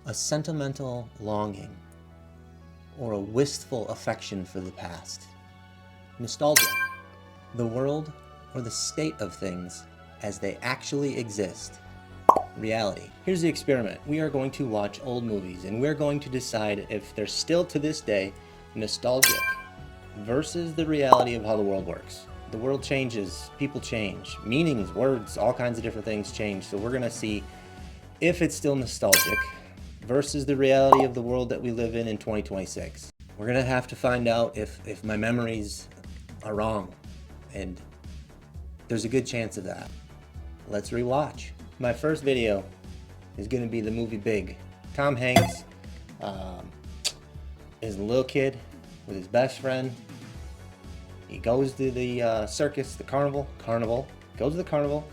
a sentimental longing, or a wistful affection for the past. Nostalgia, the world or the state of things as they actually exist. Reality. Here's the experiment. We are going to watch old movies and we're going to decide if they're still to this day nostalgic versus the reality of how the world works. The world changes, people change, meanings, words, all kinds of different things change. So we're gonna see if it's still nostalgic versus the reality of the world that we live in 2026. We're gonna have to find out if my memories are wrong, and there's a good chance of that. Let's rewatch. My first video is gonna be the movie Big. Tom Hanks is a little kid with his best friend. He goes to the circus, the carnival, goes to the carnival.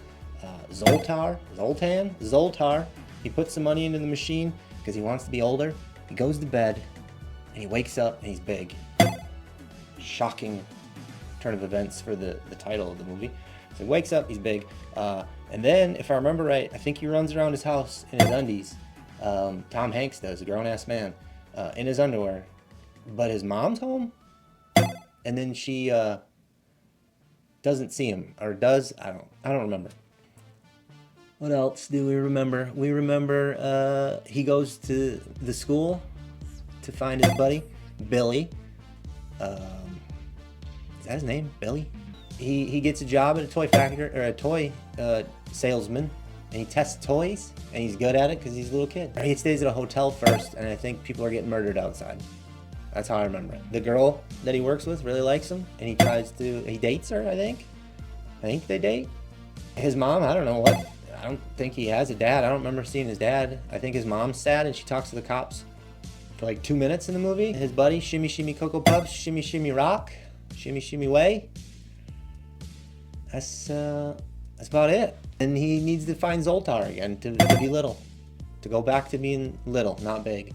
Zoltar. He puts some money into the machine because he wants to be older. He goes to bed and he wakes up and he's big. Shocking turn of events for the title of the movie. So he wakes up, he's big. And then, if I remember right, I think he runs around his house in his undies. Tom Hanks does, a grown-ass man, in his underwear. But his mom's home? And then she doesn't see him, or does. I don't remember. What else do we remember? We remember he goes to the school to find his buddy Billy. Is that his name, Billy? He gets a job at a toy factory, or a toy salesman, and he tests toys, and he's good at it because he's a little kid. He stays at a hotel first, and I think people are getting murdered outside. That's how I remember it. The girl that he works with really likes him, and he dates her, I think. I think they date. His mom, I don't know what. I don't think he has a dad. I don't remember seeing his dad. I think his mom's sad, and she talks to the cops for like 2 minutes in the movie. His buddy, Shimmy Shimmy Cocoa Puffs, Shimmy Shimmy Rock, Shimmy Shimmy Way. That's about it. And he needs to find Zoltar again to be little. To go back to being little, not big.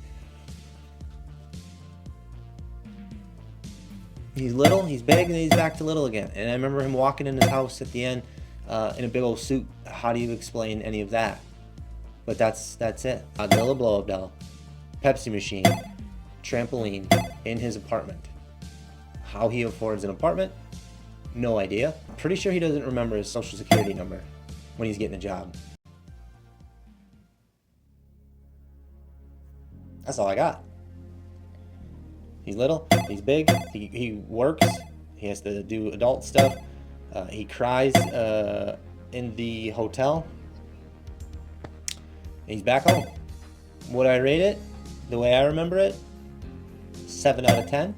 He's little, he's big, and then he's back to little again. And I remember him walking in his house at the end in a big old suit. How do you explain any of that? But that's it. Godzilla blow-up doll, Pepsi machine, trampoline in his apartment. How he affords an apartment? No idea. I'm pretty sure he doesn't remember his social security number when he's getting a job. That's all I got. He's little, he's big, he works, he has to do adult stuff, he cries in the hotel, he's back home. Would I rate it the way I remember it? 7 out of 10.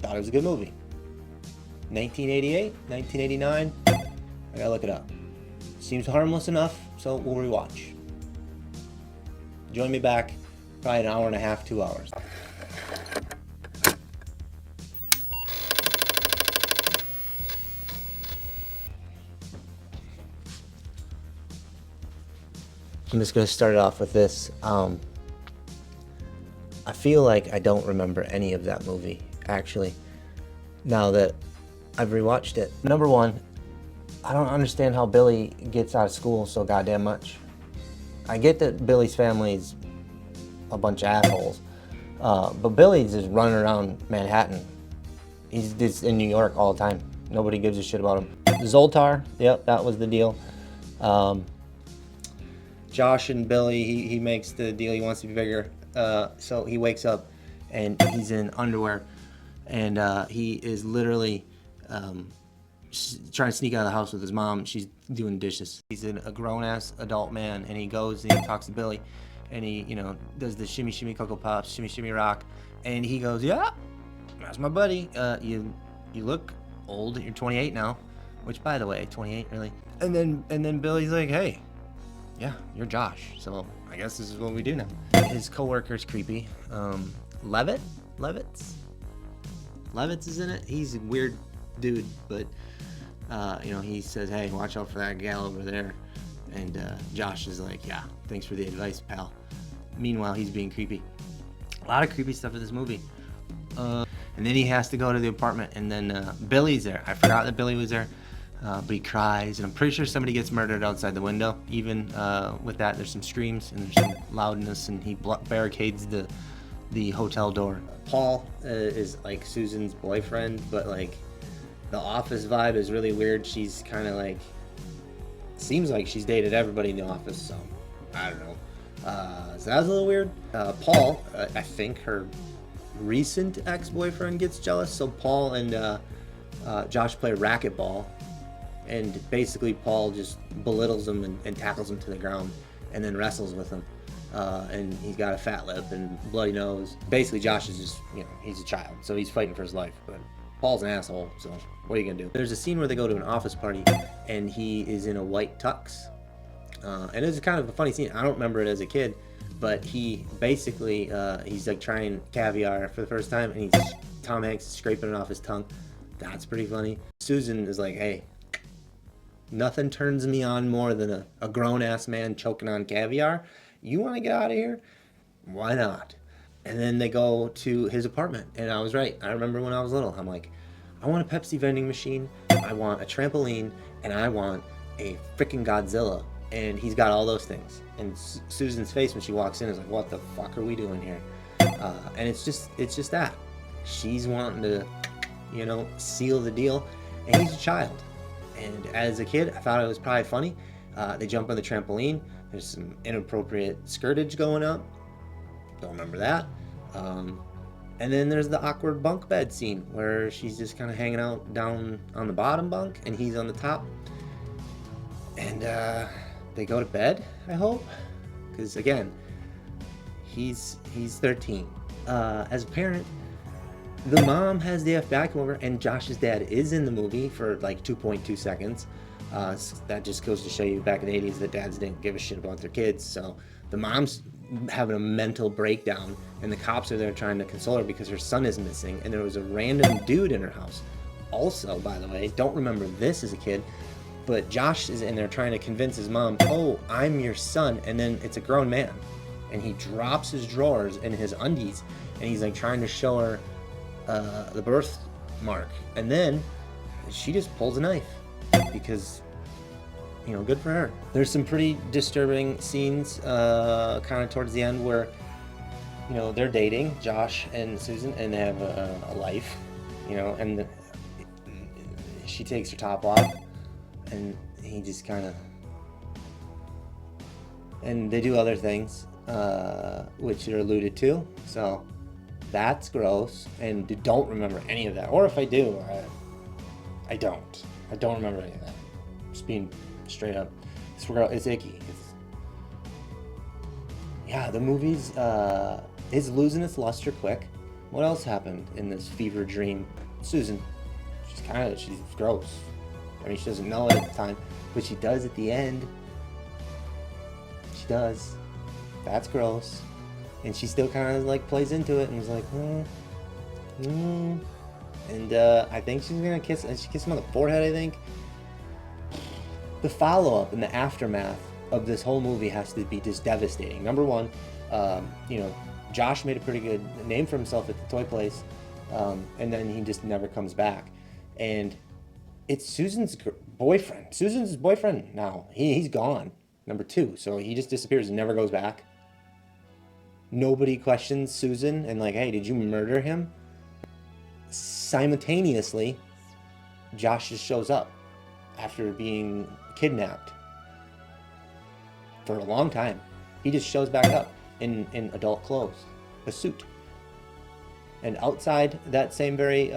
Thought it was a good movie. 1988, 1989, I gotta look it up. Seems harmless enough, so we'll rewatch. Join me back, probably an hour and a half, 2 hours. I'm just going to start it off with this. I feel like I don't remember any of that movie, actually, now that I've rewatched it. Number one, I don't understand how Billy gets out of school so goddamn much. I get that Billy's family's a bunch of assholes, but Billy's just running around Manhattan. He's just in New York all the time. Nobody gives a shit about him. Zoltar, yep, that was the deal. Josh and Billy, he makes the deal. He wants to be bigger. So he wakes up and he's in underwear, and he is literally trying to sneak out of the house with his mom. She's doing dishes. He's a grown-ass adult man, and he goes and he talks to Billy, and he, does the shimmy shimmy Cocoa Puffs, shimmy shimmy rock, and he goes, yeah, that's my buddy. You look old. You're 28 now, which, by the way, 28 really. And then Billy's like, hey. Yeah, you're Josh, so I guess this is what we do now. His coworker's creepy. Levitz is in it. He's a weird dude, but he says, hey, watch out for that gal over there. And Josh is like, yeah, thanks for the advice, pal. Meanwhile, he's being creepy. A lot of creepy stuff in this movie. And then he has to go to the apartment, and then Billy's there. I forgot that Billy was there. but he cries, and I'm pretty sure somebody gets murdered outside the window. Even with that, there's some screams and there's some loudness, and he barricades the hotel door. Paul is like Susan's boyfriend, but like the office vibe is really weird. She's kind of like, seems like she's dated everybody in the office, so I don't know. So that was a little weird. Paul, I think her recent ex-boyfriend gets jealous, so Paul and Josh play racquetball, and basically Paul just belittles him and tackles him to the ground and then wrestles with him. And he's got a fat lip and bloody nose. Basically Josh is just, he's a child, so he's fighting for his life, but Paul's an asshole, so what are you gonna do? There's a scene where they go to an office party and he is in a white tux. And it's kind of a funny scene. I don't remember it as a kid, but he basically, he's like trying caviar for the first time, and Tom Hanks is scraping it off his tongue. That's pretty funny. Susan is like, hey, nothing turns me on more than a grown-ass man choking on caviar. You want to get out of here? Why not? And then they go to his apartment, and I was right. I remember when I was little, I'm like, I want a Pepsi vending machine, I want a trampoline, and I want a freaking Godzilla. And he's got all those things. And Susan's face when she walks in is like, what the fuck are we doing here? And it's just that. She's wanting to, seal the deal. And he's a child. And as a kid, I thought it was probably funny. They jump on the trampoline. There's some inappropriate skirtage going up. Don't remember that. And then there's the awkward bunk bed scene where she's just kind of hanging out down on the bottom bunk and he's on the top. And they go to bed, I hope, because again, he's 13. As a parent, the mom has the FBI come over, and Josh's dad is in the movie for like 2.2 seconds. That just goes to show you back in the 80s that dads didn't give a shit about their kids. So the mom's having a mental breakdown, and the cops are there trying to console her because her son is missing, and there was a random dude in her house. Also, by the way, don't remember this as a kid, but Josh is in there trying to convince his mom, oh, I'm your son, and then it's a grown man. And he drops his drawers in his undies, and he's like trying to show her the birthmark. And then she just pulls a knife because, good for her. There's some pretty disturbing scenes kind of towards the end where, they're dating, Josh and Susan, and they have a life, and she takes her top off. And he just kind of, and they do other things, which are alluded to. So that's gross, and don't remember any of that. Or if I do, I don't remember any of that. Just being straight up, it's icky. The movie's is losing its luster quick. What else happened in this fever dream? Susan, she's gross. I mean, she doesn't know it at the time, but she does at the end. She does. That's gross. And she still kind of like plays into it and is like, And I think she's gonna kiss, and she kissed him on the forehead, I think. The follow-up and the aftermath of this whole movie has to be just devastating. Number one, Josh made a pretty good name for himself at the toy place, and then he just never comes back. And it's Susan's boyfriend. Susan's his boyfriend now. He's gone. Number two. So he just disappears and never goes back. Nobody questions Susan and like, hey, did you murder him? Simultaneously, Josh just shows up after being kidnapped for a long time. He just shows back up in adult clothes, a suit. And outside that same very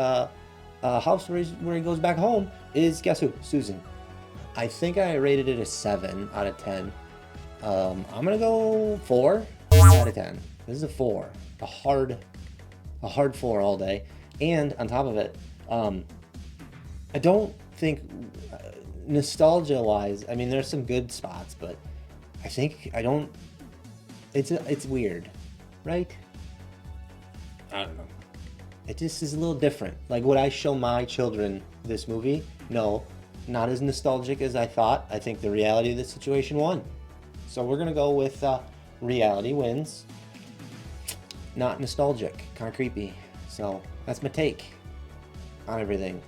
house where he goes back home is, guess who? Susan. I think I rated it a 7 out of 10. I'm gonna go 4 out of 10. This is a 4, a hard 4 all day. And on top of it, I don't think nostalgia-wise, I mean, there's some good spots, but it's weird, right? I don't know. It just is a little different. Like, would I show my children this movie? No, not as nostalgic as I thought. I think the reality of the situation won. So we're gonna go with reality wins. Not nostalgic, kind of creepy. So that's my take on everything.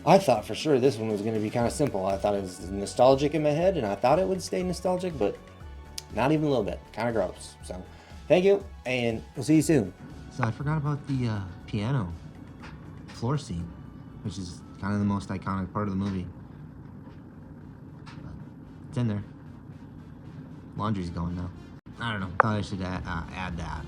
I thought for sure this one was going to be kind of simple. I thought it was nostalgic in my head, and I thought it would stay nostalgic, but not even a little bit. Kind of gross. So, thank you, and we'll see you soon. So I forgot about the piano floor scene, which is kind of the most iconic part of the movie. But it's in there. Laundry's going now. I don't know. Thought I should add that.